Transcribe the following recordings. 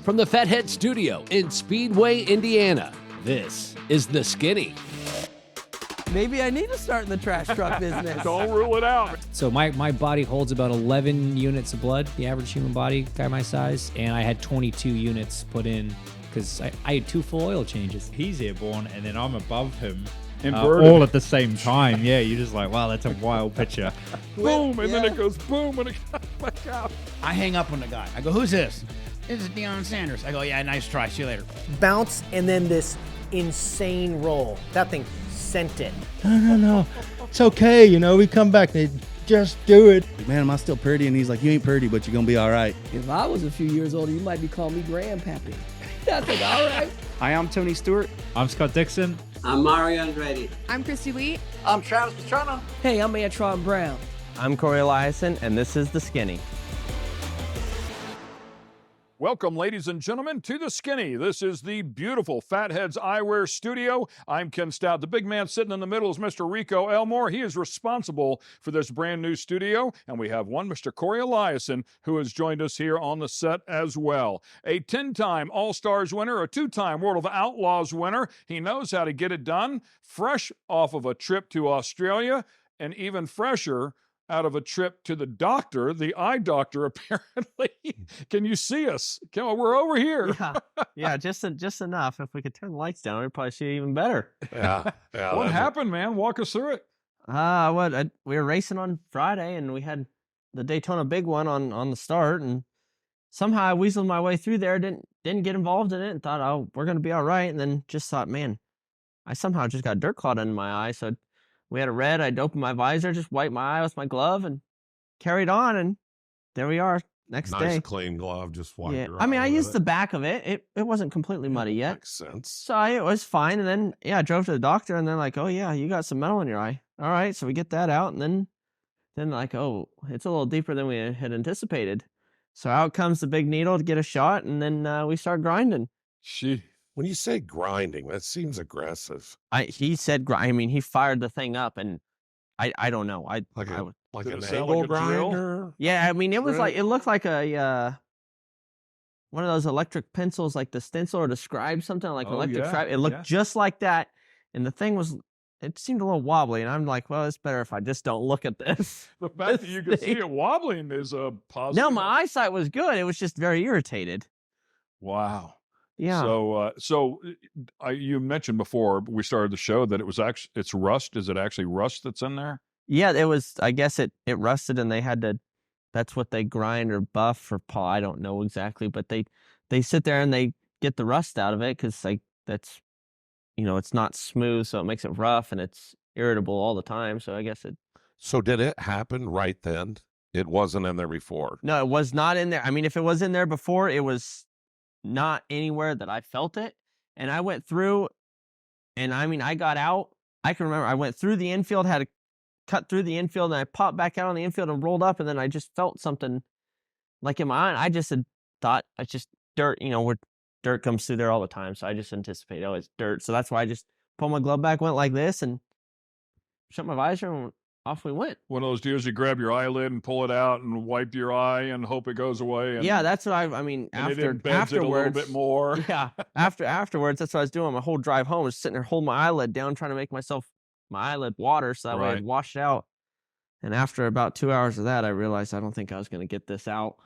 From the Fathead Studio in Speedway, Indiana, this is The Skinny. Maybe I need to start in the trash truck business. Don't rule it out. So my body holds about 11 units of blood, the average human body, guy my size, and I had 22 units put in because I had 2 full oil changes. He's airborne, and then I'm above him. Inverted. All at the same time. Yeah, you're just like, wow, that's a wild picture. Boom, and then it goes boom, and it comes back out. I hang up on the guy. I go, who's this? This is Deion Sanders. I go, yeah, nice try. See you later. Bounce and then this insane roll. That thing sent it. No. It's okay, we come back. They just do it. Man, am I still pretty? And he's like, you ain't pretty, but you're going to be all right. If I was a few years older, you might be calling me Grandpappy. I think, all right. Hi, I'm Tony Stewart. I'm Scott Dixon. I'm Mario Andretti. I'm Christy Lee. I'm Travis Pastrana. Hey, I'm Antron Brown. I'm Cory Eliason, and this is The Skinny. Welcome, ladies and gentlemen, to The Skinny. This is the beautiful Fatheads Eyewear Studio. I'm Ken Stout. The big man sitting in the middle is Mr. Rico Elmore. He is responsible for this brand new studio. And we have one Mr. Cory Eliason, who has joined us here on the set as well. A 10-time All-Stars winner, a 2-time World of Outlaws winner. He knows how to get it done, fresh off of a trip to Australia, and even fresher out of a trip to the doctor, the eye doctor, apparently. Can you see us? We're over here. Yeah, just enough. If we could turn the lights down, we'd probably see it even better. Yeah. What happened, man? Walk us through it. We were racing on Friday, and we had the Daytona Big One on the start, and somehow I weaseled my way through there. Didn't get involved in it, and thought, oh, we're gonna be all right. And then just thought, man, I somehow just got dirt clot in my eye, so. We had a red. I'd open my visor, just wipe my eye with my glove, and carried on. And there we are next day. Nice clean glove, just wipe your eye. I mean, I used it. the back of it. It wasn't completely muddy yet. Makes sense. So it was fine. And then, I drove to the doctor, and they're like, oh, yeah, you got some metal in your eye. All right, so we get that out. And then like, oh, it's a little deeper than we had anticipated. So out comes the big needle to get a shot, and then we start grinding. When you say grinding, that seems aggressive. He said grind. I mean, he fired the thing up, and I don't know. Like an sound angle like a drill? grinder? Yeah, I mean, it looked like a one of those electric pencils, like the stencil or the scribe, something like electric scribe. It looked just like that, and the thing it seemed a little wobbly, and I'm like, well, it's better if I just don't look at this. The fact that you can see it wobbling is a positive. No, my eyesight was good. It was just very irritated. Wow. Yeah. So you mentioned before we started the show that it's rust. Is it actually rust that's in there? Yeah, it was. I guess it rusted, and they had to. That's what they grind or buff or paw. I don't know exactly, but they sit there and they get the rust out of it because that's, it's not smooth, so it makes it rough and it's irritable all the time. So I guess it. So did it happen right then? It wasn't in there before? No, it was not in there. I mean, if it was in there before, it was not anywhere that I felt it. And I went through, and I mean, I got out. I can remember I went through the infield, had to cut through the infield, and I popped back out on the infield and rolled up, and then I just felt something like in my eye. I just had thought it's just dirt, where dirt comes through there all the time. So I just anticipated, oh, it's dirt. So that's why I just pulled my glove back, went like this, and shut my visor, and off we went. One of those deals you grab your eyelid and pull it out and wipe your eye and hope it goes away. And, yeah, that's what I mean, afterwards. It a little bit more. Yeah, afterwards, that's what I was doing. My whole drive home was sitting there holding my eyelid down, trying to make my eyelid water so that way I'd wash it out. And after about 2 hours of that, I realized I don't think I was going to get this out.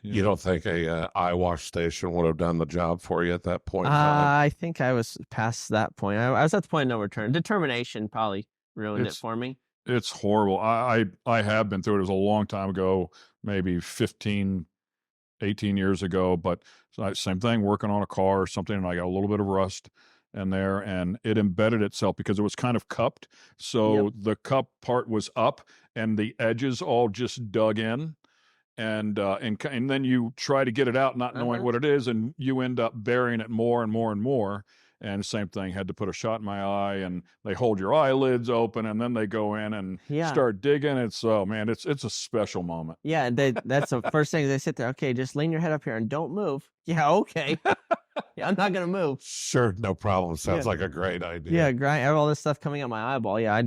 You don't think a eye wash station would have done the job for you at that point? I think I was past that point. I was at the point of no return. Determination probably ruined it for me. It's horrible. I have been through it. It was a long time ago, maybe 15, 18 years ago, but same thing, working on a car or something, and I got a little bit of rust in there, and it embedded itself because it was kind of cupped. So the cup part was up, and the edges all just dug in. And then you try to get it out, not knowing what it is, and you end up burying it more and more and more. And same thing, had to put a shot in my eye, and they hold your eyelids open, and then they go in and start digging. It's a special moment. Yeah, that's the first thing they sit there. Okay, just lean your head up here and don't move. Yeah, okay. Yeah, I'm not gonna move. Sure, no problem. Sounds like a great idea. Yeah, grind all this stuff coming out my eyeball. Yeah,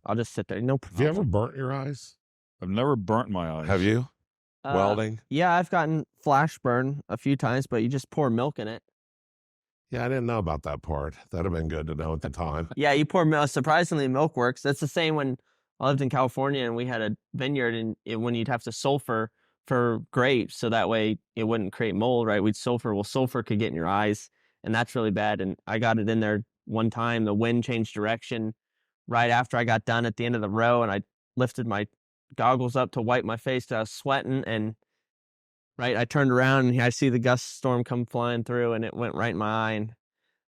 I'll just sit there. No problem. Have you ever burnt your eyes? I've never burnt my eyes. Have you? Welding? Yeah, I've gotten flash burn a few times, but you just pour milk in it. Yeah, I didn't know about that part. That'd have been good to know at the time. Yeah, you pour milk. Surprisingly, milk works. That's the same when I lived in California and we had a vineyard, and when you'd have to sulfur for grapes, so that way it wouldn't create mold, right? We'd sulfur. Well, sulfur could get in your eyes, and that's really bad. And I got it in there one time. The wind changed direction right after I got done at the end of the row, and I lifted my goggles up to wipe my face 'cause I was sweating, and right, I turned around and I see the gust storm come flying through, and it went right in my eye. And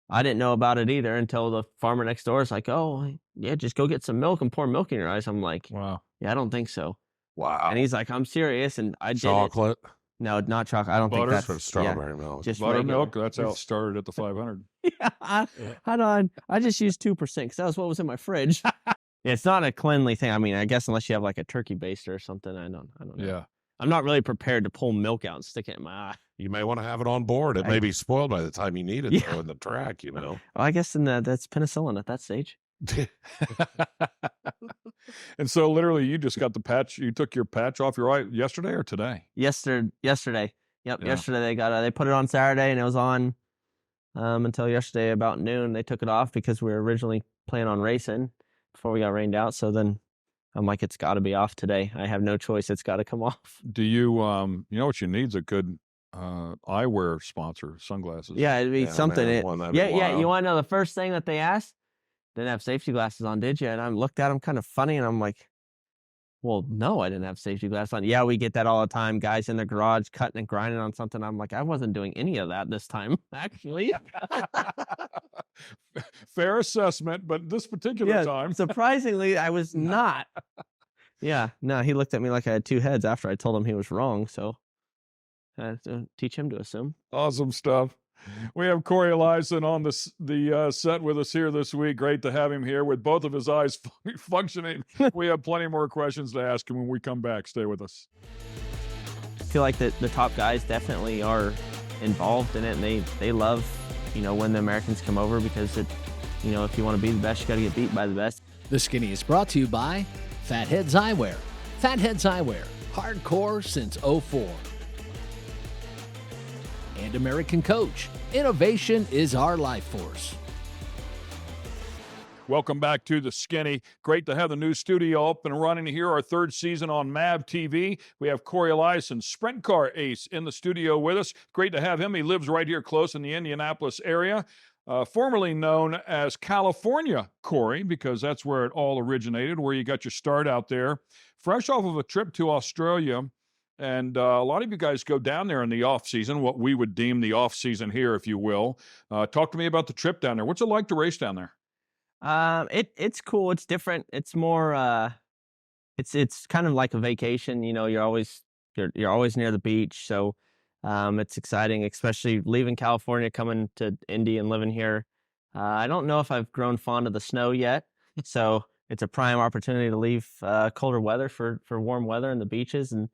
I didn't know about it either until the farmer next door is like, "Oh, yeah, just go get some milk and pour milk in your eyes." I'm like, Wow. "Yeah, I don't think so." Wow. And he's like, "I'm serious," and I did it. Chocolate? No, not chocolate. I don't Butter? think For that's strawberry milk. just regular Buttermilk. That's how it milk. started at the 500. Yeah, I just used 2% because that was what was in my fridge. Yeah, it's not a cleanly thing. I mean, I guess unless you have like a turkey baster or something, I don't know. Yeah. I'm not really prepared to pull milk out and stick it in my eye. You may want to have it on board. It may be spoiled by the time you need it, Yeah. though, in the track, you know. Well, I guess that's penicillin at that stage. And so literally you just got the patch. You took your patch off your eye yesterday or today? Yesterday. Yep, Yeah. yesterday they put it on Saturday, and it was on until yesterday about noon. They took it off because we were originally planning on racing before we got rained out. So then I'm like, it's got to be off today. I have no choice. It's got to come off. Do you, you know what you need is a good eyewear sponsor, sunglasses. Yeah, it'd be Yeah, something. man, that'd be Yeah. wild. You want to know the first thing that they asked? Didn't have safety glasses on, did you? And I looked at them kind of funny, and I'm like, well, no, I didn't have safety glasses on. Yeah, we get that all the time. Guys in the garage cutting and grinding on something. I'm like, I wasn't doing any of that this time, actually. Fair assessment, but this particular time. Surprisingly, I was not. Yeah, no, he looked at me like I had two heads after I told him he was wrong. So I had to teach him to assume. Awesome stuff. We have Cory Eliason on the set with us here this week. Great to have him here with both of his eyes functioning. We have plenty more questions to ask him when we come back. Stay with us. I feel like the top guys definitely are involved in it, and they love, when the Americans come over, because if you want to be the best, you got to get beat by the best. The Skinny is brought to you by Fatheads Eyewear. Fatheads Eyewear, hardcore since '04. And American Coach. Innovation is our life force. Welcome back to the Skinny. Great to have the new studio up and running here. Our third season on MAVTV. We have Cory Eliason, sprint car ace, in the studio with us. Great to have him. He lives right here close in the Indianapolis area. Formerly known as California Cory, because that's where it all originated, where you got your start out there. Fresh off of a trip to Australia. And a lot of you guys go down there in the off season, what we would deem the off season here, if you will. Talk to me about the trip down there. What's it like to race down there? It's cool. It's different. It's more it's kind of like a vacation. You're always near the beach, so it's exciting, especially leaving California, coming to Indy and living here. I don't know if I've grown fond of the snow yet, so it's a prime opportunity to leave colder weather for warm weather and the beaches. And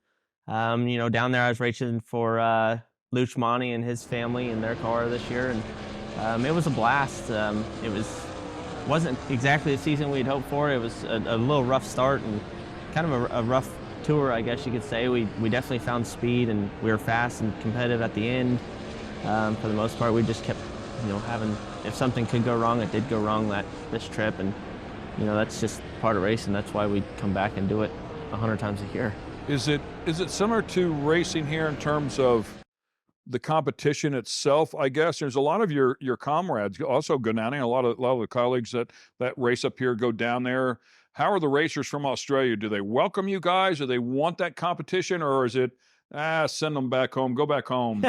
down there I was racing for Luch Monty and his family in their car this year, and it was a blast. Wasn't exactly the season we'd hoped for. It was a little rough start and kind of a rough tour, I guess you could say. We definitely found speed, and we were fast and competitive at the end. For the most part, we just kept, having, if something could go wrong, it did go wrong this trip, and that's just part of racing. That's why we come back and do it 100 times a year. Is it similar to racing here in terms of the competition itself? I guess there's a lot of your comrades also go down there. A lot of the colleagues that race up here go down there. How are the racers from Australia? Do they welcome you guys? Do they want that competition, or is it send them back home, go back home?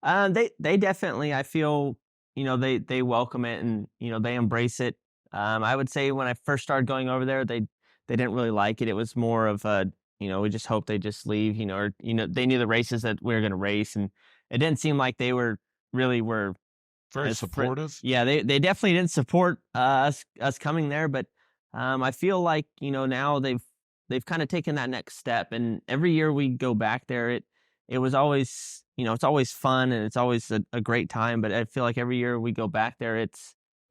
They definitely, I feel, they welcome it, and they embrace it. I would say when I first started going over there, they didn't really like it. It was more of a, we just hope they just leave, or they knew the races that we were going to race, and it didn't seem like they were very supportive. Yeah, they definitely didn't support us coming there, but I feel like now they've kind of taken that next step, and every year we go back there, it was always it's always fun, and it's always a great time. But I feel like every year we go back there,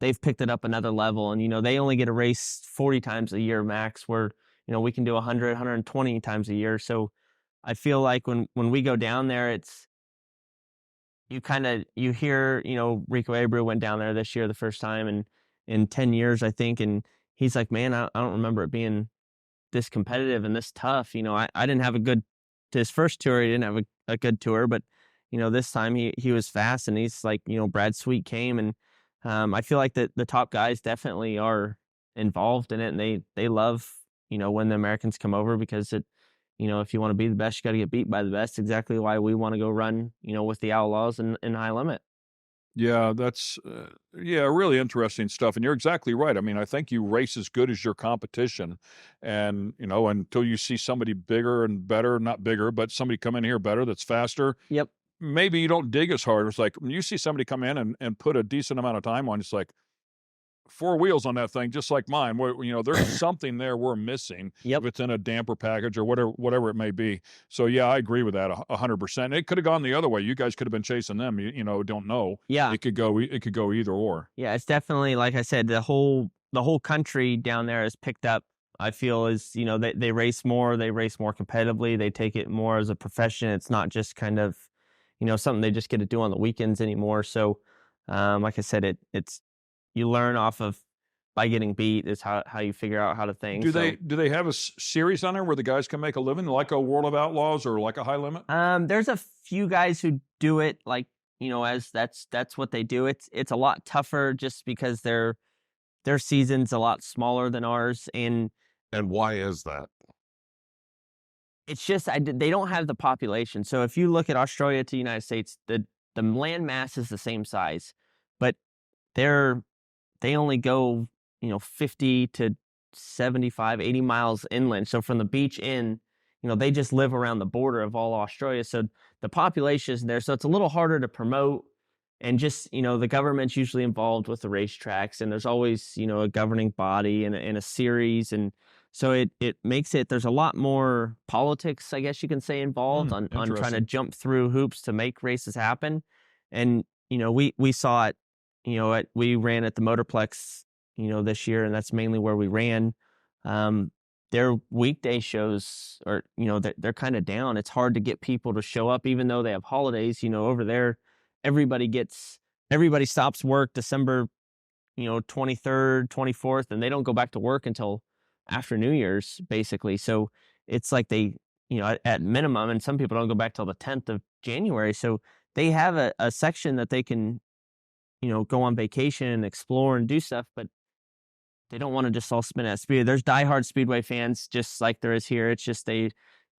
they've picked it up another level, and they only get to race 40 times a year max, where we can do 100, 120 times a year. So I feel like when we go down there, it's you hear, Rico Abreu went down there this year the first time in 10 years, I think, and he's like, man, I don't remember it being this competitive and this tough. I didn't have his first tour, he didn't have a good tour, but this time he was fast, and he's like, Brad Sweet came, and I feel like the top guys definitely are involved in it, and they love, when the Americans come over, because if you want to be the best, you got to get beat by the best. Exactly why we want to go run, with the Outlaws and high limit. Yeah, that's really interesting stuff. And you're exactly right. I mean, I think you race as good as your competition, and until you see somebody bigger and better, not bigger, but somebody come in here better that's faster. Yep. Maybe you don't dig as hard. It's like when you see somebody come in and put a decent amount of time on, it's like 4 wheels on that thing, just like mine. Where, there's something there we're missing. Yep. If it's in a damper package or whatever it may be. So yeah, I agree with that 100%. It could have gone the other way. You guys could have been chasing them. Don't know. Yeah. It could go either or. Yeah, it's definitely, like I said, the whole country down there is picked up. I feel is they race more. They race more competitively. They take it more as a profession. It's not just kind of something they just get to do on the weekends anymore. So, like I said, it's you learn off of by getting beat is how you figure out how to think. Do they have a series on there where the guys can make a living, like a World of Outlaws or like a high limit? There's a few guys who do it like as that's what they do. It's a lot tougher just because their season's a lot smaller than ours, and why is that? It's just they don't have the population. So if you look at Australia to the United States, the land mass is the same size, but they only go 50 to 75, 80 miles inland. So from the beach in, they just live around the border of all Australia. So the population is there. So it's a little harder to promote. And just, the government's usually involved with the racetracks, and there's always, a governing body and a series. And so it makes it, there's a lot more politics, I guess you can say, involved on trying to jump through hoops to make races happen. And, we saw it, we ran at the Motorplex, this year, and that's mainly where we ran. Their weekday shows are, they're kind of down. It's hard to get people to show up, even though they have holidays, over there. Everybody stops work December, 23rd, 24th, and they don't go back to work until after New Year's, basically. So it's like they, at minimum, and some people don't go back till the 10th of January. So they have a section that they can, go on vacation and explore and do stuff, but they don't want to just all spin at Speedway. There's diehard Speedway fans, just like there is here. It's just they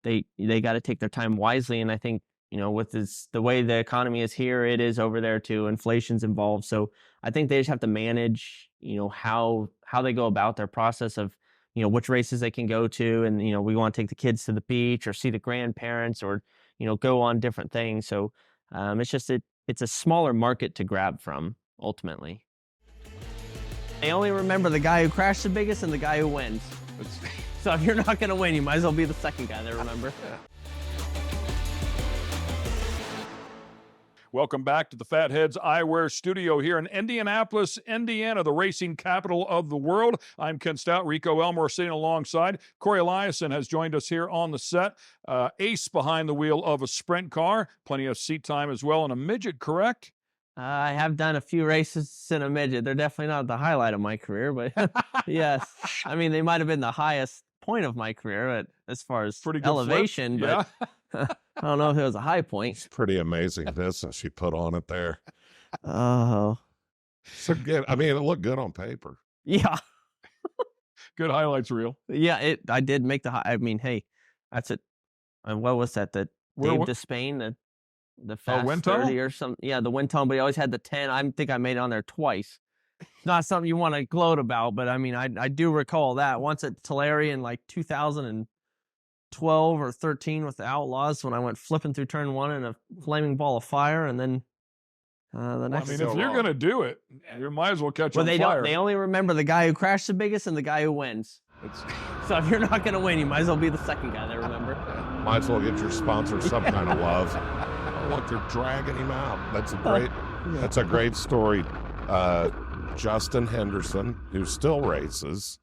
got to take their time wisely, and I think, with the way the economy is here, it is over there too. Inflation's involved. So I think they just have to manage, how they go about their process of, which races they can go to. And, we want to take the kids to the beach or see the grandparents or, go on different things. So it's just, it's a smaller market to grab from ultimately. They only remember the guy who crashed the biggest and the guy who wins. So if you're not going to win, you might as well be the second guy they remember. Welcome back to the Fatheads Eyewear Studio here in Indianapolis, Indiana, the racing capital of the world. I'm Ken Stout. Rico Elmore sitting alongside. Cory Eliason has joined us here on the set. Ace behind the wheel of a sprint car. Plenty of seat time as well in a midget, correct? I have done a few races in a midget. They're definitely not the highlight of my career, but yes. I mean, they might have been the highest point of my career, but as far as elevation, but I don't know if it was a high point. It's pretty amazing business you put on it there. Oh. So good. I mean, it looked good on paper. Yeah. Good highlights reel. Yeah, I did make the high. I mean, hey, that's it. What was that? The Dave Despain, the Fast 30 or something. Yeah, the wind tunnel, but he always had the 10. I think I made it on there twice. Not something you want to gloat about, but I mean, I do recall that once at Tulare in like 2012 or 13 with the Outlaws when I went flipping through turn 1 in a flaming ball of fire, and then the next. I mean, if you're going to do it, you might as well catch on fire. They only remember the guy who crashed the biggest and the guy who wins. So if you're not going to win, you might as well be the second guy they remember. Might as well get your sponsor some kind of love. Oh, look, they're dragging him out. That's a great story. Justin Henderson, who still races,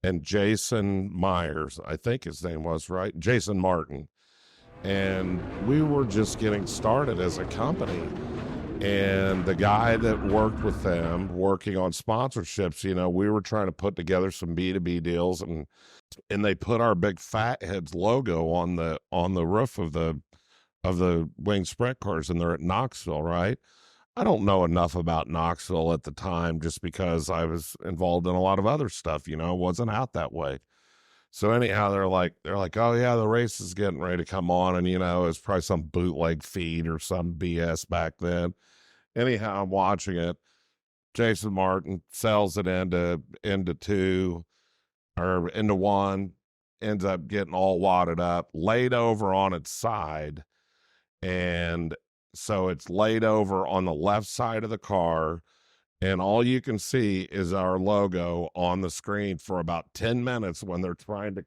and Jason Myers, I think his name was, right? Jason Martin. And we were just getting started as a company. And the guy that worked with them, working on sponsorships, you know, we were trying to put together some B2B deals, and they put our big Fatheads logo on the roof of the winged sprint cars, and they're at Knoxville, right? I don't know enough about Knoxville at the time, just because I was involved in a lot of other stuff, you know, wasn't out that way. So anyhow, they're like, oh yeah, the race is getting ready to come on, and you know, it's probably some bootleg feed or some BS back then. Anyhow, I'm watching it. Jason Martin sells it into one, ends up getting all wadded up, laid over on its side, and so it's laid over on the left side of the car, and all you can see is our logo on the screen for about 10 minutes when they're trying to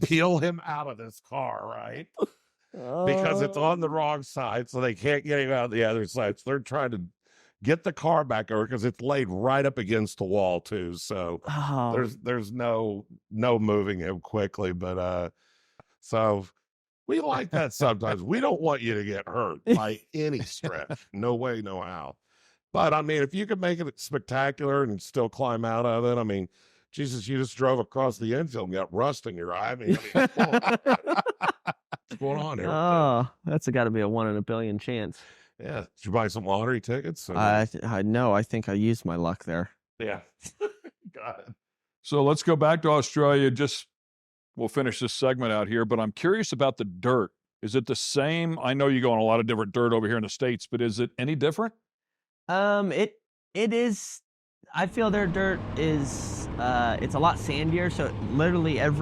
peel him out of this car, right? Because it's on the wrong side, so they can't get him out of the other side. So they're trying to get the car back over because it's laid right up against the wall too. So there's no moving him quickly. But so we like that sometimes. We don't want you to get hurt by any stretch. No way, no how. But I mean, if you could make it spectacular and still climb out of it, I mean, Jesus, you just drove across the infield and got rust in your eye. I mean what's going on here? Oh, that's got to be a 1 in a billion chance. Yeah. Did you buy some lottery tickets? I know. I think I used my luck there. Yeah. Got it. So let's go back to Australia. We'll finish this segment out here, but I'm curious about the dirt. Is it the same? I know you go on a lot of different dirt over here in the States, but is it any different? It is. I feel their dirt is, it's a lot sandier. So literally You're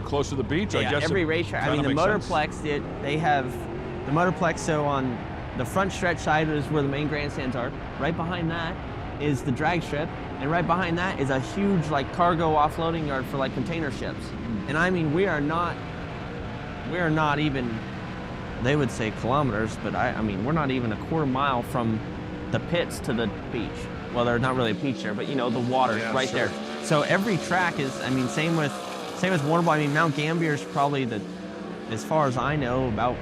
close to the beach, I guess. Every racetrack. I mean, the Motorplex, they have the Motorplex. So on the front stretch side is where the main grandstands are. Right behind that is the drag strip. And right behind that is a huge cargo offloading yard for container ships. And I mean, we are not even, they would say kilometers, but I mean, we're not even a quarter mile from the pits to the beach. Well, there's not really a beach there, but you know, the water right there. So every track is, I mean, same with Warrnambool. I mean, Mount Gambier is probably as far as I know, about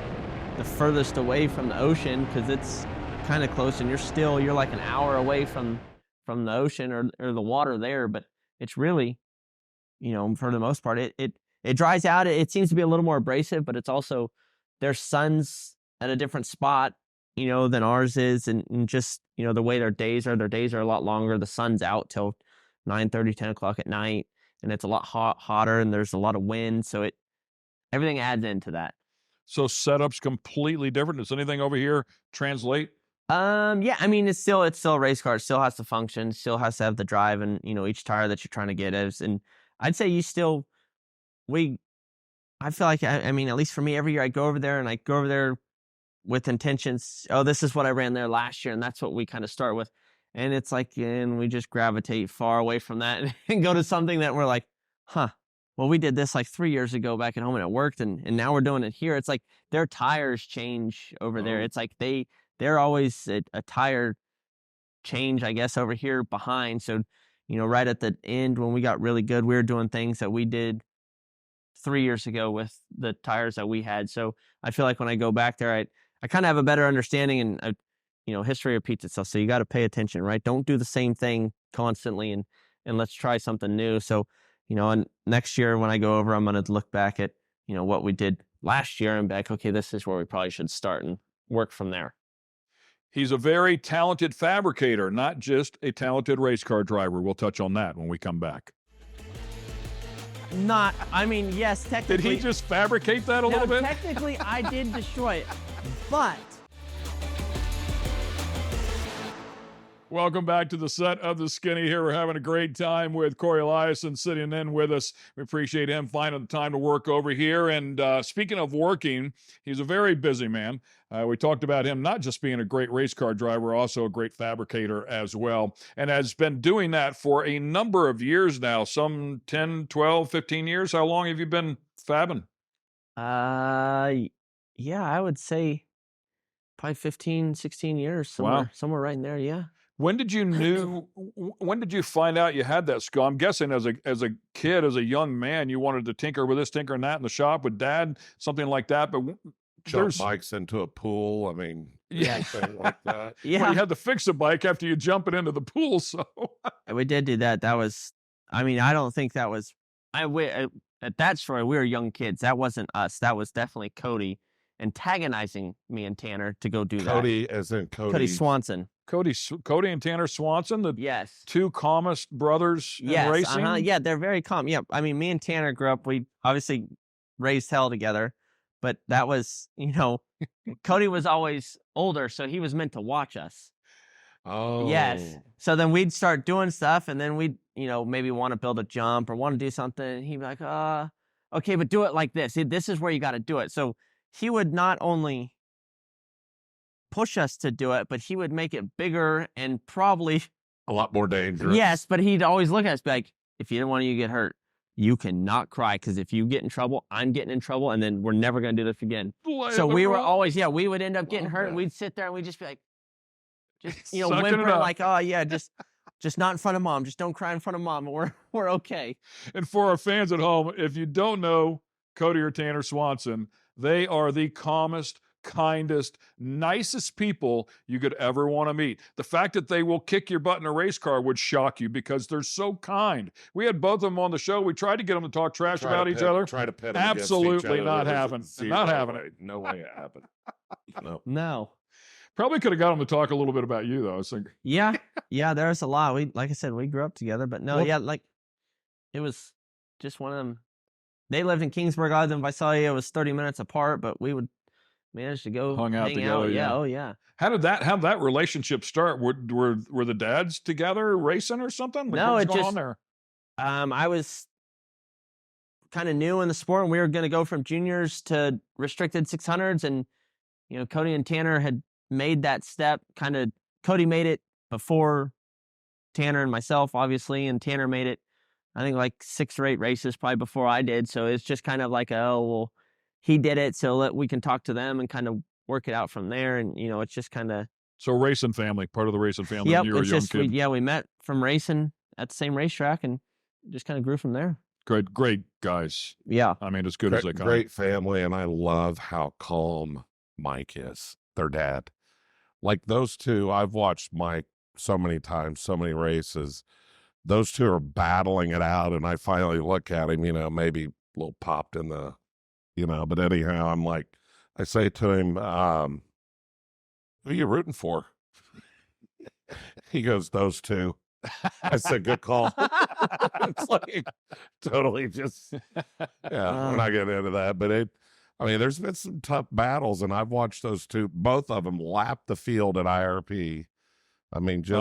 the furthest away from the ocean, because it's kind of close, and you're like an hour away from the ocean or the water there. But it's really, you know, for the most part, it dries out. It seems to be a little more abrasive, but it's also, their sun's at a different spot, you know, than ours is, and just, you know, the way their days are a lot longer. The sun's out till 9:30, 10 o'clock at night, and it's a lot hotter, and there's a lot of wind, so everything adds into that. So setup's completely different. Does anything over here translate? Yeah, I mean, it's still a race car. It still has to function, still has to have the drive, and you know, each tire that you're trying to get is. And I'd say I feel like, I mean, at least for me, every year I go over there with intentions. Oh, this is what I ran there last year, and that's what we kind of start with. And it's and we just gravitate far away from that and go to something that we're like, huh, well, we did this 3 years ago back at home and it worked, and now we're doing it here. It's like their tires change over there. It's like they're always a tire change, I guess, over here behind. So, you know, right at the end when we got really good, we were doing things that we did 3 years ago with the tires that we had. So I feel like when I go back there, I kind of have a better understanding, and you know, history repeats itself. So you got to pay attention, right? Don't do the same thing constantly, and let's try something new. So, you know, and next year when I go over, I'm going to look back at, you know, what we did last year and be like, okay, this is where we probably should start and work from there. He's a very talented fabricator, not just a talented race car driver. We'll touch on that when we come back. Yes, technically. Did he just fabricate that a little bit? Technically, I did destroy it, but. Welcome back to the set of The Skinny here. We're having a great time with Cory Eliason sitting in with us. We appreciate him finding the time to work over here. And speaking of working, he's a very busy man. We talked about him not just being a great race car driver, also a great fabricator as well, and has been doing that for a number of years now, some 10, 12, 15 years. How long have you been fabbing? Yeah, I would say probably 15, 16 years, somewhere right in there, yeah. When did you find out you had that skill? I'm guessing as a kid, as a young man, you wanted to tinker with this, tinker and that in the shop with dad, something like that. But Jump bikes into a pool. I mean, anything like that. Yeah. Well, you had to fix a bike after you jump it into the pool. So We did do that. That was, I mean, I don't think that was, at that story, we were young kids. That wasn't us. That was definitely Cody antagonizing me and Tanner to go do that. Cody, as in Cody Swanson. Cody and Tanner Swanson, the Yes. two calmest brothers in racing. Yeah, they're very calm. Yeah, I mean, me and Tanner grew up. We obviously raised hell together, but that was, Cody was always older, so he was meant to watch us. Oh. Yes. So then we'd start doing stuff, and then we'd, maybe want to build a jump or want to do something. And he'd be like, okay, but do it like this. This is where you got to do it. So he would not only push us to do it, but he would make it bigger and probably a lot more dangerous. Yes, but he'd always look at us, be like, if either one of you get hurt, you cannot cry, because if you get in trouble, I'm getting in trouble, and then we're never going to do this again. So we were always, we would end up getting hurt, and we'd sit there and we'd just be like, whimpering like, oh yeah, just not in front of mom. Just don't cry in front of mom. We're okay. And for our fans at home, if you don't know Cody or Tanner Swanson, they are the calmest, kindest, nicest people you could ever want to meet. The fact that they will kick your butt in a race car would shock you, because they're so kind. We had both of them on the show. We tried to get them to talk trash about each other. Try to pit them Absolutely against each other. not having. Not having it. No way it happened. No. Probably could have got them to talk a little bit about you, though. I was thinking. Yeah. There's a lot. Like I said, we grew up together, but no, it was just one of them. They lived in Kingsburg. I lived in Visalia. It was 30 minutes apart, but we would manage to go hang out together. Yeah. Oh yeah. How did that relationship start? Were the dads together racing or something? No, what's going on there? I was kind of new in the sport, and we were going to go from juniors to restricted 600s, and Cody and Tanner had made that step. Cody made it before Tanner and myself, obviously, and Tanner made it, I think, like 6 or 8 races probably before I did. So it's just kind of like, he did it, so we can talk to them and kind of work it out from there. And it's just kind of racing family, part of the racing family. Yep, when you were a young kid. We met from racing at the same racetrack and just kind of grew from there. Great guys. Yeah, I mean, as good as they come. Great family, and I love how calm Mike is. Their dad. Like those two, I've watched Mike so many times, so many races. Those two are battling it out, and I finally look at him, maybe a little popped in the, but anyhow, I'm like, I say to him, who are you rooting for? He goes, those two. I said, good call. It's like totally just, we're not getting into that, but there's been some tough battles, and I've watched those two, both of them lap the field at IRP. I mean, just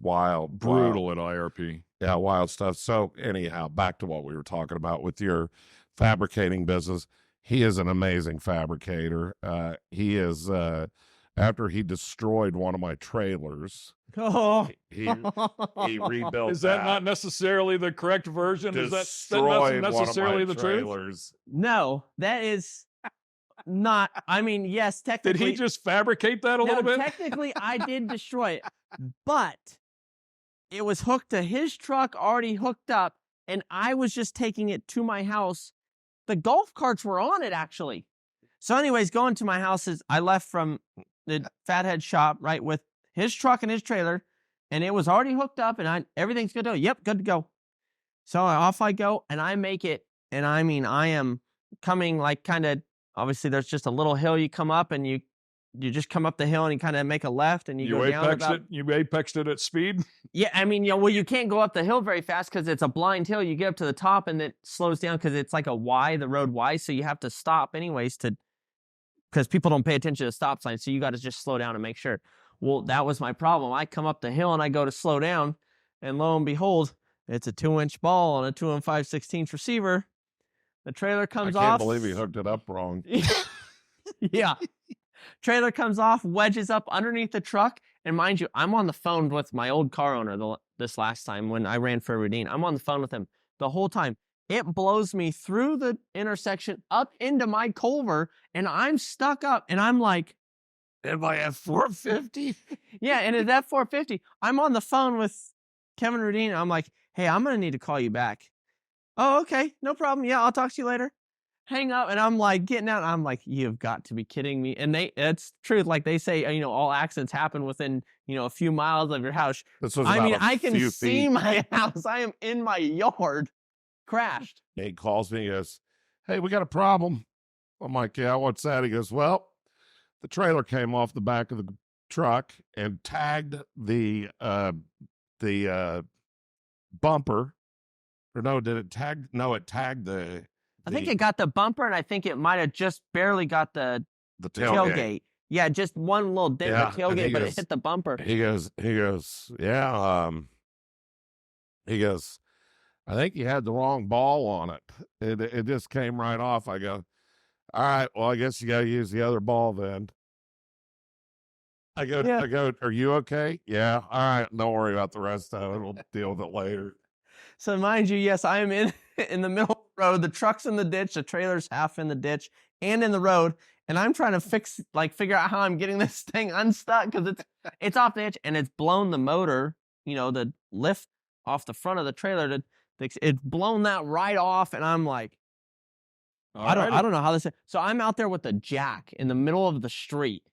wild. Brutal wild. At IRP. Yeah, wild stuff. So anyhow, back to what we were talking about with your fabricating business. He is an amazing fabricator. He is, after he destroyed one of my trailers, he rebuilt. Is that not necessarily the correct version? Is that not necessarily the truth? No, that is not. I mean, yes, technically. Did he just fabricate that a little bit? Technically, I did destroy it, but it was hooked to his truck, already hooked up, and I was just taking it to my house. The golf carts were on it, actually. So anyways, going to my house, I left from the Fathead shop, right, with his truck and his trailer, and it was already hooked up, and everything's good to go. Yep, good to go. So off I go, and I make it, and I mean, I am coming like kind of, obviously there's just a little hill you come up, and you just come up the hill and you kind of make a left, and you go down about. You apexed it at speed? Yeah, I mean, you can't go up the hill very fast because it's a blind hill. You get up to the top, and it slows down because it's like a Y, the road Y, so you have to stop anyways because people don't pay attention to the stop sign, so you got to just slow down and make sure. Well, that was my problem. I come up the hill and I go to slow down, and lo and behold, it's a 2-inch ball on a 2 5/16 receiver. The trailer comes off. I can't believe he hooked it up wrong. Yeah. Trailer comes off, wedges up underneath the truck, and mind you, I'm on the phone with my old car owner this last time when I ran for Routine. I'm on the phone with him the whole time. It blows me through the intersection up into my culvert, and I'm stuck up, and I'm like, in my F450. Yeah, and at that 450, I'm on the phone with Kevin Rudine. I'm like, hey, I'm going to need to call you back. Oh, okay. No problem. Yeah, I'll talk to you later. Hang up. And I'm like getting out. I'm like, you've got to be kidding me. And it's truth. Like they say, you know, all accidents happen within, you know, a few miles of your house. I mean, I can see my house. I am in my yard. Crashed. He calls me, he goes, hey, we got a problem. I'm like, yeah, what's that? He goes, well, the trailer came off the back of the truck and tagged the bumper. Or no, did it tag? No, it tagged the I think it got the bumper, and I think it might have just barely got the tailgate. Yeah, just one little dent in the tailgate, but it hit the bumper. He goes, yeah. He goes, I think you had the wrong ball on it. It just came right off. I go, all right, well, I guess you got to use the other ball then. I go, are you okay? Yeah. All right. Don't worry about the rest of it. We'll deal with it later. So mind you, yes, I am in the middle of the road. The truck's in the ditch. The trailer's half in the ditch and in the road. And I'm trying to figure out how I'm getting this thing unstuck because it's off the edge and it's blown the motor, you know, the lift off the front of the trailer. It's blown that right off. And I'm like, I don't know how this is. So I'm out there with a jack in the middle of the street.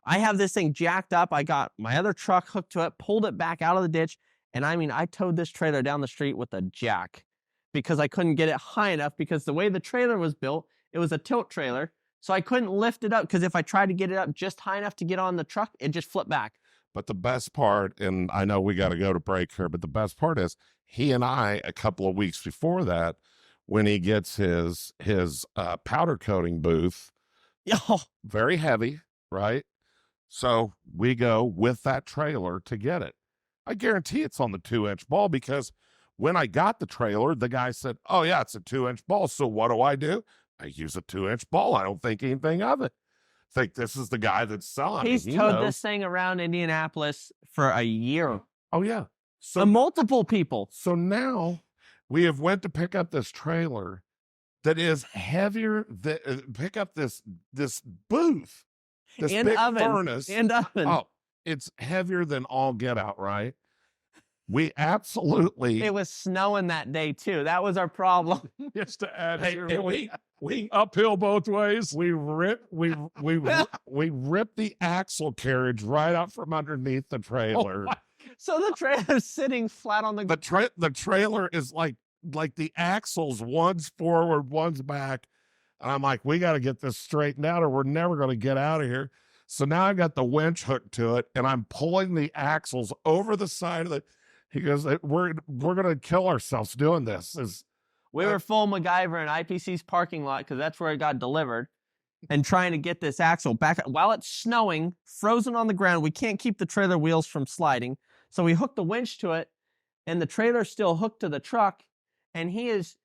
I have this thing jacked up. I got my other truck hooked to it, pulled it back out of the ditch. And I mean, I towed this trailer down the street with a jack because I couldn't get it high enough because the way the trailer was built, it was a tilt trailer. So I couldn't lift it up because if I tried to get it up just high enough to get on the truck, it just flipped back. But the best part, and I know we got to go to break here, but the best part is he and I, a couple of weeks before that, when he gets his powder coating booth, very heavy, right? So we go with that trailer to get it. I guarantee it's on the 2-inch ball because when I got the trailer, the guy said, oh, yeah, it's a 2-inch ball. So what do? I use a 2-inch ball. I don't think anything of it. Think this is the guy that's selling it. He's towed this thing around Indianapolis for a year. Oh, yeah. So multiple people. So now we have went to pick up this trailer that is heavier than pick up this booth, this and big oven. furnace. And oven. Oh, it's heavier than all get out, right? We absolutely. It was snowing that day too. That was our problem. Just to add, we uphill both ways. We ripped the axle carriage right out from underneath the trailer. So the trailer's sitting flat on the trailer is like the axles, one's forward, one's back. And I'm like, we got to get this straightened out or we're never going to get out of here. So now I've got the winch hooked to it and I'm pulling the axles over the side of the. He goes, we're going to kill ourselves doing this. We were full MacGyver in IPC's parking lot because that's where it got delivered and trying to get this axle back while it's snowing, frozen on the ground. We can't keep the trailer wheels from sliding. So we hooked the winch to it and the trailer's still hooked to the truck and he is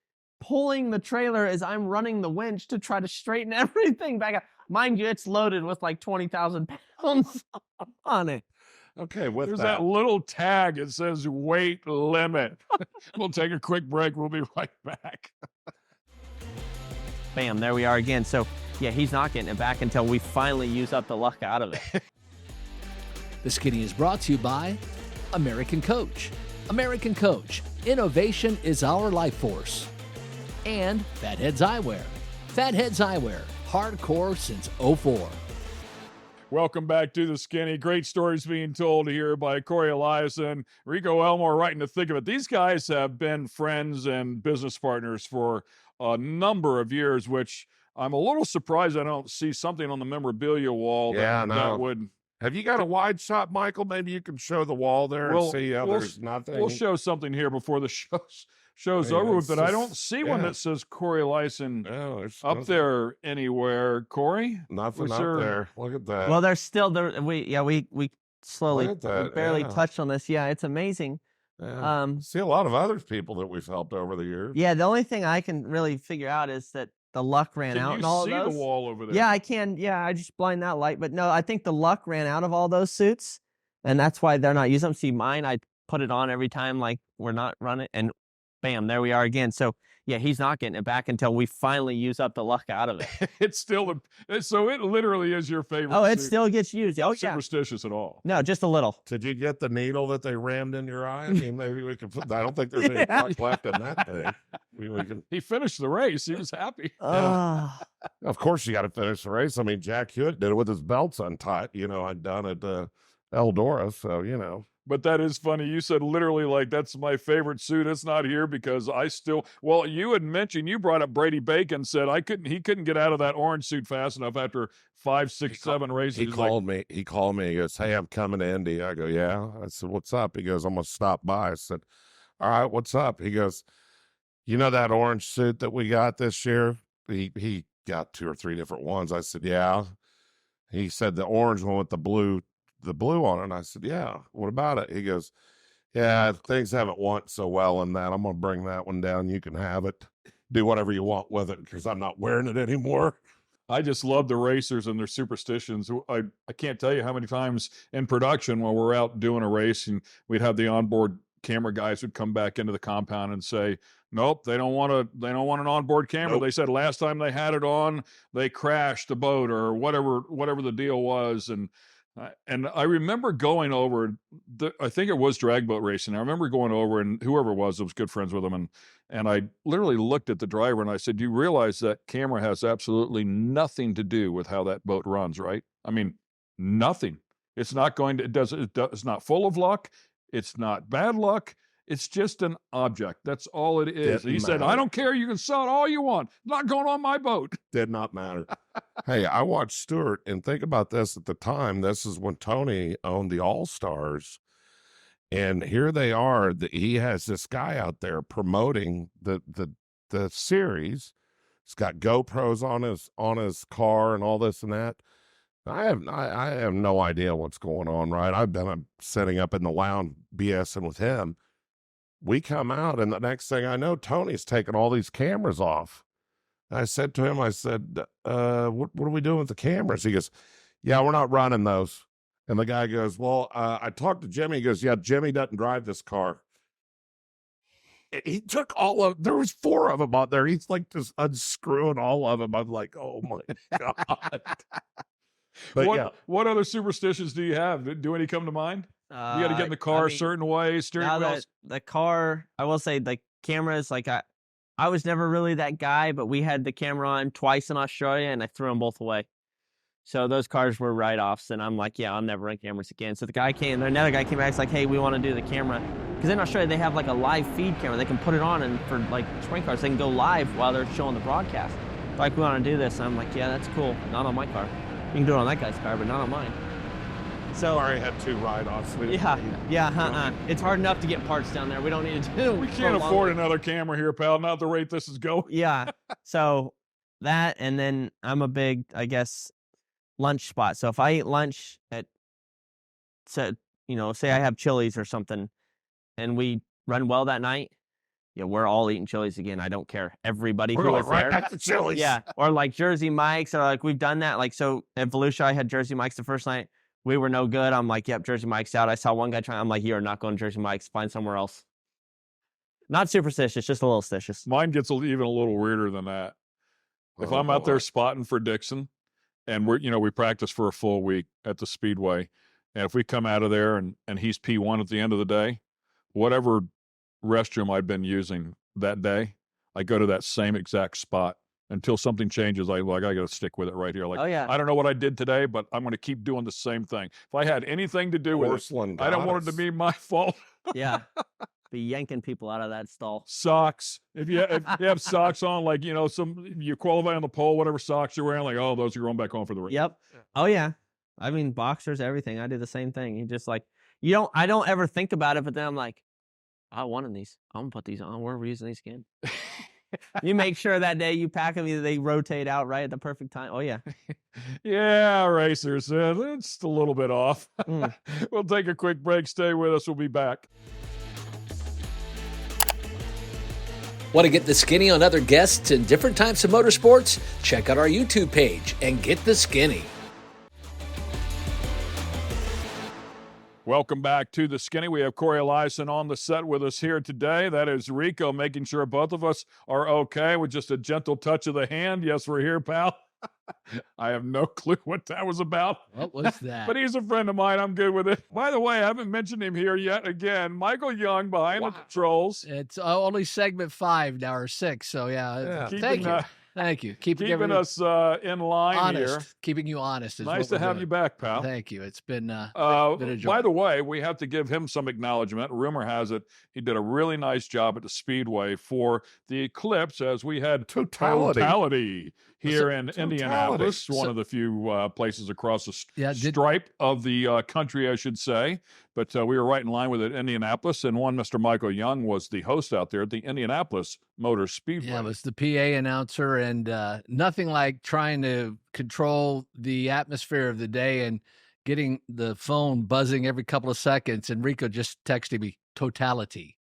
pulling the trailer as I'm running the winch to try to straighten everything back up. Mind you, it's loaded with like 20,000 pounds on it. Okay, there's that little tag. It says weight limit. We'll take a quick break. We'll be right back. Bam, there we are again. So, yeah, he's not getting it back until we finally use up the luck out of it. The Skinny is brought to you by American Coach. American Coach. Innovation is our life force. And Fatheads Eyewear. Fatheads Eyewear. Hardcore since 04. Welcome back to the Skinny. Great stories being told here by Cory Eliason, Rico Elmore, right in the thick of it. These guys have been friends and business partners for a number of years, which I'm a little surprised I don't see something on the memorabilia wall that would. Have you got a wide shot, Michael? Maybe you can show the wall there and see how there's nothing. We'll show something here before the show's over with, but I don't see one that says Cory Eliason up there anywhere. Corey? Nothing up there. Look at that. Well, there's still there. We slowly barely touched on this. Yeah, it's amazing. Yeah. See a lot of other people that we've helped over the years. Yeah, the only thing I can really figure out is that the luck ran out and all of those. Can you see the wall over there? Yeah, I can. Yeah, I just blind that light. But no, I think the luck ran out of all those suits, and that's why they're not using them. See, mine, I put it on every time like we're not running, and bam, there we are again. So, yeah, he's not getting it back until we finally use up the luck out of it. It's still so it literally is your favorite. Oh, it suit. still gets used. Oh, yeah. Superstitious at all? No, just a little. Did you get the needle that they rammed in your eye? I mean, maybe we could put. I don't think there's any luck left in that thing. We can. He finished the race. He was happy. Of course, you got to finish the race. I mean, Jack Hewitt did it with his belts untied. I'd done it Eldora, so. But that is funny. You said literally like, that's my favorite suit. It's not here because you had mentioned, you brought up Brady Bacon, said he couldn't get out of that orange suit fast enough after 5, 6, 7 races. He called me. He goes, "Hey, I'm coming to Indy." I go, "Yeah." I said, "What's up?" He goes, "I'm going to stop by." I said, "All right, what's up?" He goes, "You know that orange suit that we got this year?" He got 2 or 3 different ones. I said, "Yeah." He said, "The orange one with the blue on it." And I said, "Yeah, what about it?" He goes, "Yeah, things haven't went so well in that. I'm going to bring that one down. You can have it. Do whatever you want with it because I'm not wearing it anymore." I just love the racers and their superstitions. I can't tell you how many times in production when we're out doing a race and we'd have the onboard camera guys would come back into the compound and say, "Nope, they don't want an onboard camera." Nope. They said last time they had it on, they crashed the boat or whatever the deal was. And I remember going over, I think it was drag boat racing. I remember going over, and whoever it was good friends with them. And I literally looked at the driver and I said, "You realize that camera has absolutely nothing to do with how that boat runs, right? I mean, nothing. It's not going to, it's not full of luck. It's not bad luck. It's just an object. That's all it is." He said, "I don't care. You can sell it all you want. Not going on my boat." Did not matter. Hey, I watched Stewart, and think about this at the time. This is when Tony owned the All-Stars. And here they are. He has this guy out there promoting the series. He's got GoPros on his car and all this and that. I have no idea what's going on, right? I've been sitting up in the lounge BSing with him. We come out, and the next thing I know, Tony's taking all these cameras off. I said to him, what are we doing with the cameras? He goes, "Yeah, we're not running those." And the guy goes, "Well, I talked to Jimmy." He goes, "Yeah, Jimmy doesn't drive this car." He took there was 4 of them out there. He's like just unscrewing all of them. I'm like, oh my God. But what other superstitions do you have? Do any come to mind? You got to get in the car a certain way, steering wheel. The car, I will say the cameras, like I was never really that guy, but we had the camera on twice in Australia and I threw them both away. So those cars were write-offs, and I'm like, yeah, I'll never run cameras again. So another guy came back, it's like, "Hey, we want to do the camera." Because in Australia, they have like a live feed camera. They can put it on, and for like sprint cars, they can go live while they're showing the broadcast. Like, "We want to do this." And I'm like, "Yeah, that's cool. Not on my car. You can do it on that guy's car, but not on mine." So I had 2 write-offs. It's hard enough to get parts down there. We don't need to do. We can't afford another camera here, pal. Not the rate this is going. Yeah. So that, and then I'm a big, I guess, lunch spot. So if I eat lunch say I have Chili's or something, and we run well that night, yeah, we're all eating Chili's again. I don't care. Everybody who was there. Back to Chili's. Yeah. Or like Jersey Mike's, or like we've done that. Like, so at Volusia, I had Jersey Mike's the first night. We were no good. I'm like, "Yep, Jersey Mike's out." I saw one guy trying. I'm like, "You are not going to Jersey Mike's. Find somewhere else." Not superstitious, just a little stitious. Mine gets even a little weirder than that. If I'm out there spotting for Dixon, and we practice for a full week at the Speedway, and if we come out of there and he's P1 at the end of the day, whatever restroom I've been using that day, I go to that same exact spot until something changes. I got to stick with it right here. Like, oh, yeah. I don't know what I did today, but I'm going to keep doing the same thing. If I had anything to do with it, I don't want it to be my fault. Yeah. Be yanking people out of that stall. Socks. If you have socks on, like, you qualify on the pole, whatever socks you're wearing, like, oh, those are going back home for the race. Yep. Oh, yeah. I mean, boxers, everything. I do the same thing. You just like, I don't ever think about it, but then I'm like, I wanted these. I'm going to put these on. Where are we using these again? You make sure that day you pack them, they rotate out right at the perfect time. Oh, yeah. Yeah, racers. It's a little bit off. We'll take a quick break. Stay with us. We'll be back. Want to get the skinny on other guests and different types of motorsports? Check out our YouTube page and get the skinny. Welcome back to the Skinny. We have Cory Eliason on the set with us here today. That is Rico, making sure both of us are okay with just a gentle touch of the hand. Yes, we're here, pal. I have no clue what that was about. What was that? But he's a friend of mine. I'm good with it. By the way, I haven't mentioned him here yet. Again, Michael Young behind the controls. It's only segment 5 now, or 6. So, yeah. Thank you. Thank you. Keeping us in line honest, here. Keeping you honest. Is Nice to have you back, pal. Thank you. It's been a joy. By the way, we have to give him some acknowledgement. Rumor has it he did a really nice job at the Speedway for the Eclipse, as we had totality here in Indianapolis, one of the few places across the stripe of the country, I should say. But we were right in line with it, Indianapolis, and one Mr. Michael Young was the host out there at the Indianapolis Motor Speedway. Yeah, it was the PA announcer, and nothing like trying to control the atmosphere of the day and getting the phone buzzing every couple of seconds. And Rico just texted me, totality,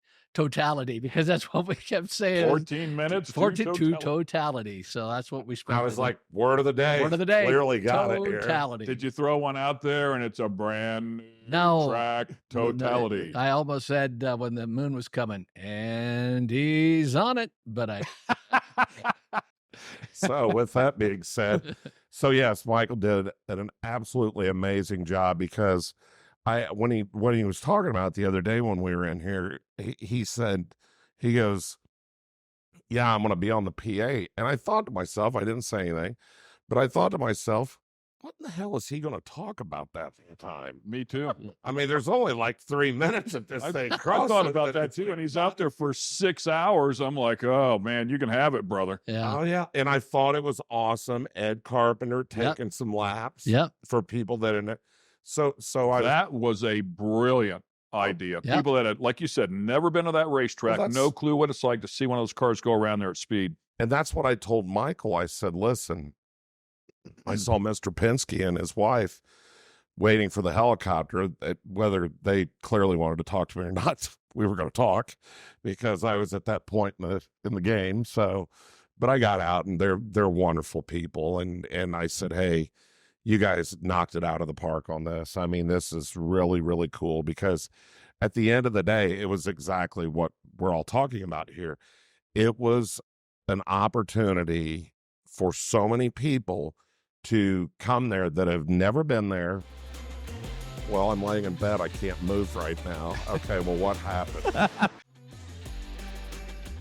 because that's what we kept saying. 14 minutes 14 to totality. So that's what we spent. I was like, word of the day. Word of the day. Clearly got it totality. Did you throw one out there and it's a brand new track? Totality. No, I almost said when the moon was coming, and he's on it, but I. So with that being said, yes, Michael did an absolutely amazing job, because when he was talking about it the other day when we were in here, he said, he goes, yeah, I'm going to be on the PA. And I thought to myself, I didn't say anything, but I thought to myself, what in the hell is he going to talk about that time? Me too. I mean, there's only like 3 minutes at this thing. I thought about that too. And he's out there for 6 hours. I'm like, oh man, you can have it, brother. Yeah. Oh yeah. And I thought it was awesome. Ed Carpenter taking some laps. For people that in it. So that was a brilliant idea. People that had, like you said, never been to that racetrack, no clue what it's like to see one of those cars go around there at speed. And that's what I told Michael. I said, listen, I saw Mr. Penske and his wife waiting for the helicopter. Whether they clearly wanted to talk to me or not, we were going to talk, because I was at that point in the game. So, but I got out, and they're wonderful people. And I said, hey, you guys knocked it out of the park on this. I mean, this is really, really cool, because at the end of the day, it was exactly what we're all talking about here. It was an opportunity for so many people to come there that have never been there. Well, I'm laying in bed. I can't move right now. Okay, well, what happened?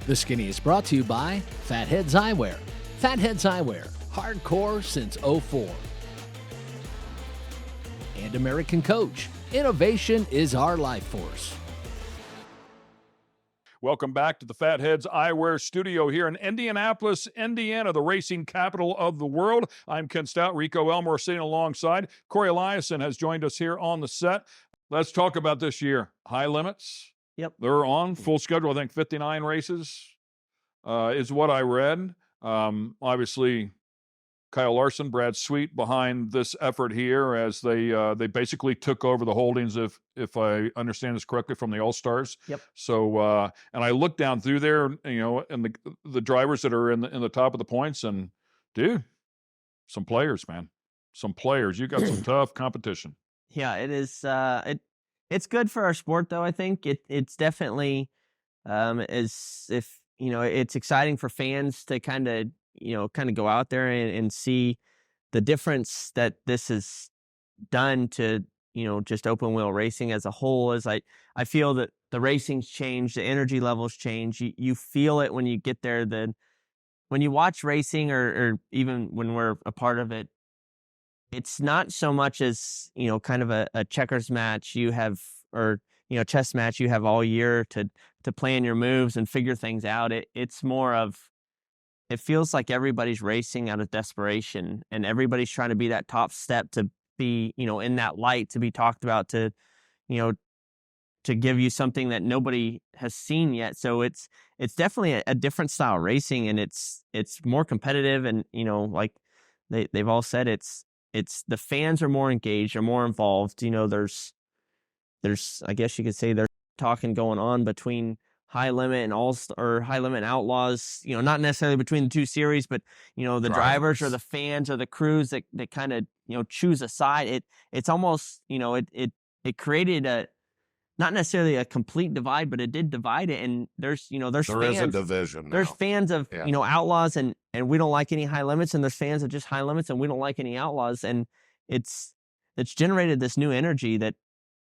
The Skinny is brought to you by Fatheads Eyewear. Fatheads Eyewear, hardcore since '04. And American Coach. Innovation is our life force. Welcome back to the Fatheads Eyewear studio here in Indianapolis, Indiana, the racing capital of the world. I'm Ken Stout. Rico Elmore sitting alongside. Cory Eliason has joined us here on the set. Let's talk about this year. High limits. Yep. They're on full schedule. I think 59 races is what I read. Obviously, Kyle Larson, Brad Sweet behind this effort here, as they basically took over the holdings, if I understand this correctly, from the All-Stars. Yep. So and I looked down through there, and the drivers that are in the top of the points, and dude, some players, man, some players. You got some tough competition. Yeah, it is. It's good for our sport, though. I think it's definitely as if it's exciting for fans to kind of go out there and see the difference that this has done to, just open wheel racing as a whole. As I feel that the racing's changed, the energy levels change. You feel it when you get there. When you watch racing, or even when we're a part of it, it's not so much as, kind of a checkers match you have, or, chess match you have all year to plan your moves and figure things out. It's more of, it feels like everybody's racing out of desperation, and everybody's trying to be that top step, to be, in that light, to be talked about, to give you something that nobody has seen yet. So it's definitely a different style of racing, and it's more competitive. And, like they've all said, it's the fans are more engaged, are more involved. There's, I guess you could say, there's talking going on between High Limit and High Limit and Outlaws, not necessarily between the two series, but, the drivers or the fans or the crews that kind of, choose a side. It's almost, it it created not necessarily a complete divide, but it did divide it. And there's There fans. is a division now. There's fans of, Yeah. outlaws and we don't like any high limits, and there's fans of just high limits and we don't like any outlaws. And it's generated this new energy that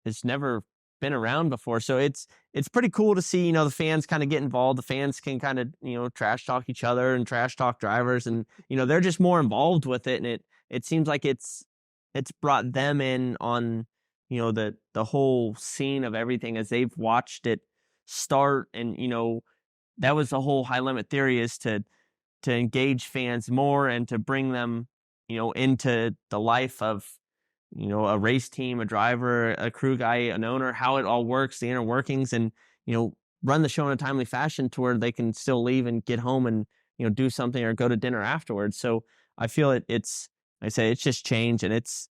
has never been around before. So it's pretty cool to see, the fans kind of get involved. The fans can kind of, trash talk each other and trash talk drivers, and, they're just more involved with it. And it seems like it's brought them in on, the whole scene of everything as they've watched it start. And, that was the whole high limit theory, is to engage fans more and to bring them, into the life of, a race team, a driver, a crew guy, an owner, how it all works, the inner workings, and, run the show in a timely fashion to where they can still leave and get home and, do something or go to dinner afterwards. So I feel it's just changed, and it's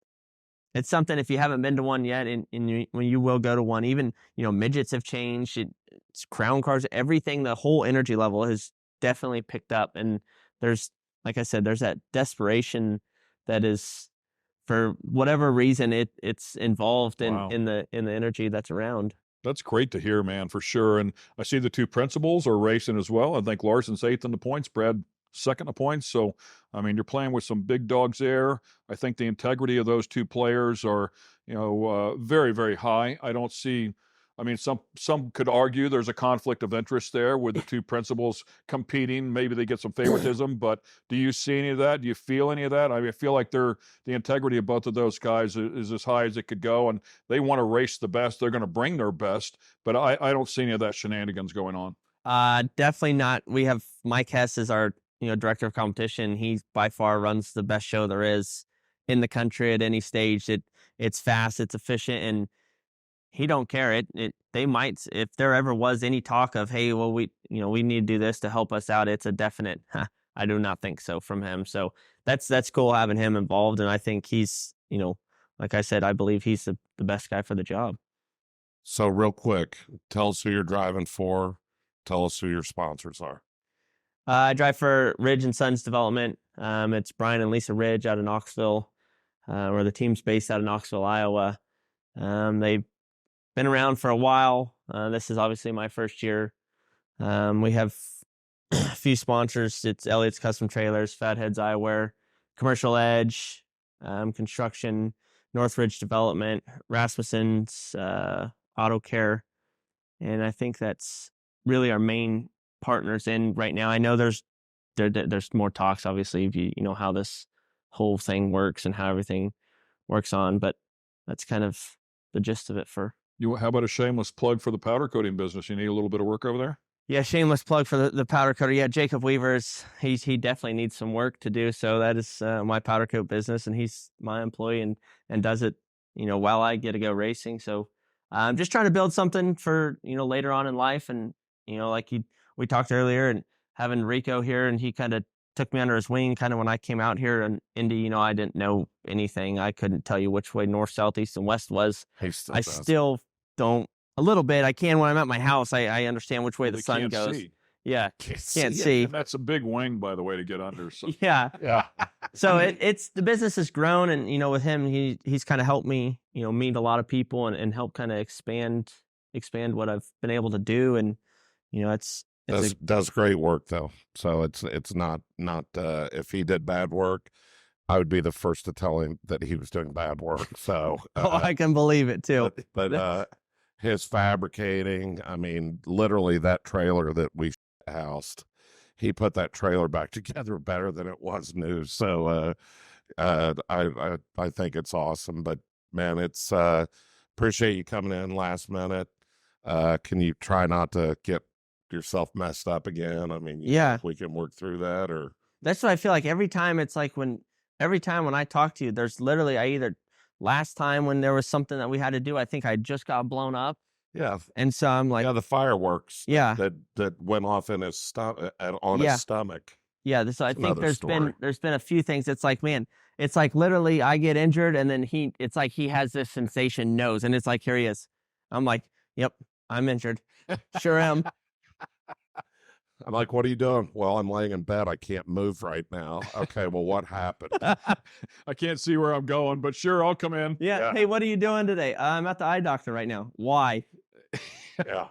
something, if you haven't been to one yet, when you will go to one, even, midgets have changed, it's crown cars, everything, the whole energy level has definitely picked up. And there's, like I said, there's that desperation that is, for whatever reason, it's involved in the energy that's around. That's great to hear, man, for sure. And I see the two principals are racing as well. I think Larson's 8th in the points, Brad 2nd in the points. So, I mean, you're playing with some big dogs there. I think the integrity of those two players are, very, very high. I don't see, I mean, some could argue there's a conflict of interest there with the two principals competing. Maybe they get some favoritism, but do you see any of that? Do you feel any of that? I mean, I feel like the integrity of both of those guys is as high as it could go, and they want to race the best. They're going to bring their best, but I don't see any of that shenanigans going on. Definitely not. We have Mike Hess as our, director of competition. He by far runs the best show there is in the country at any stage. It's fast, it's efficient, and he don't care. They might, if there ever was any talk of, hey, well, we need to do this to help us out, it's a definite, I do not think so from him. So that's cool having him involved. And I think he's, like I said, I believe he's the best guy for the job. So real quick, tell us who you're driving for. Tell us who your sponsors are. I drive for Ridge and Sons Development. It's Brian and Lisa Ridge out of Knoxville, where the team's based out of Knoxville, Iowa. They've been around for a while. This is obviously my first year. We have a few sponsors. It's Elliott's Custom Trailers, Fatheads Eyewear, Commercial Edge, Construction, Northridge Development, Rasmussen's Auto Care, and I think that's really our main partners in right now. I know there's more talks, obviously, if you know how this whole thing works and how everything works on, but that's kind of the gist of it. How about a shameless plug for the powder coating business? You need a little bit of work over there? Yeah, shameless plug for the powder coater. Yeah, Jacob Weaver's, he definitely needs some work to do. So that is my powder coat business, and he's my employee and does it, while I get to go racing. So I'm just trying to build something for, later on in life. And, like we talked earlier, and having Rico here, and he kind of took me under his wing kind of when I came out here in Indy. I didn't know anything. I couldn't tell you which way north, south, east, and west was. I still don't. A little bit. I can when I'm at my house. I understand which way the sun goes. See. Yeah, can't see. And that's a big wing, by the way, to get under. So. Yeah. So it's the business has grown, and with him, he's kind of helped me, meet a lot of people and help kind of expand what I've been able to do, and does great work though. So it's not if he did bad work, I would be the first to tell him that he was doing bad work. So I can believe it too. But his fabricating, I mean, literally that trailer that we housed, he put that trailer back together better than it was new. So I think it's awesome. But man, it's appreciate you coming in last minute. Can you try not to get yourself messed up again? I mean, think we can work through that, or that's what I feel like every time. It's like every time when I talk to you, there's literally last time when there was something that we had to do, I think I just got blown up. Yeah. And so I'm like, the fireworks. Yeah. That went off in his stomach, his stomach. Yeah. So I think there's been a few things. It's like, man, it's like literally I get injured, and then it's like he has this sensation knows, and it's like, here he is. I'm like, yep, I'm injured. Sure am. I'm like, what are you doing? Well, I'm laying in bed. I can't move right now. Okay, well, what happened? I can't see where I'm going, but sure, I'll come in. Yeah. Hey, what are you doing today? I'm at the eye doctor right now. Why? Yeah.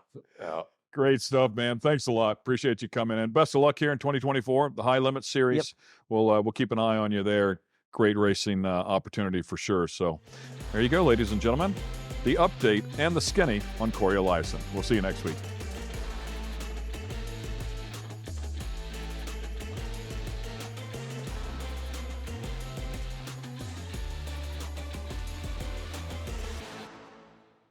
Great stuff, man. Thanks a lot. Appreciate you coming in. Best of luck here in 2024, the High Limit Series. We'll keep an eye on you there. Great racing opportunity for sure. So there you go, ladies and gentlemen. The update and the skinny on Cory Eliason. We'll see you next week.